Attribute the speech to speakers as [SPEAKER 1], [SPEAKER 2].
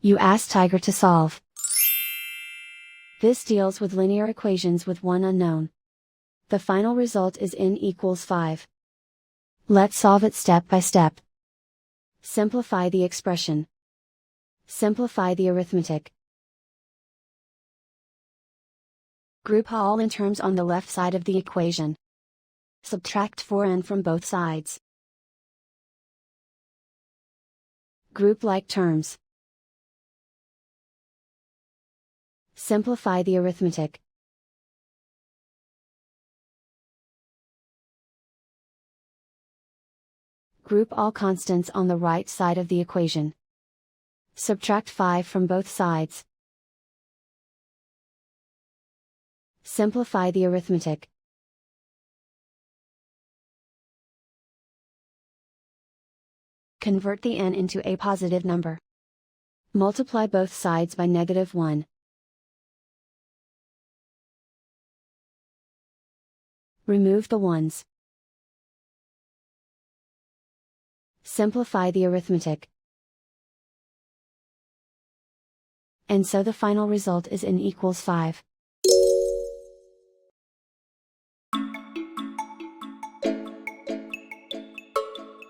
[SPEAKER 1] You ask Tiger to solve. This deals with linear equations with one unknown. The final result is n equals 5. Let's solve it step by step. Simplify the expression. Simplify the arithmetic. Group all in terms on the left side of the equation. Subtract 4n from both sides. Group like terms. Simplify the arithmetic. Group all constants on the right side of the equation. Subtract 5 from both sides. Simplify the arithmetic. Convert the n into a positive number. Multiply both sides by -1. Remove the ones. Simplify the arithmetic. And so the final result is n equals 5.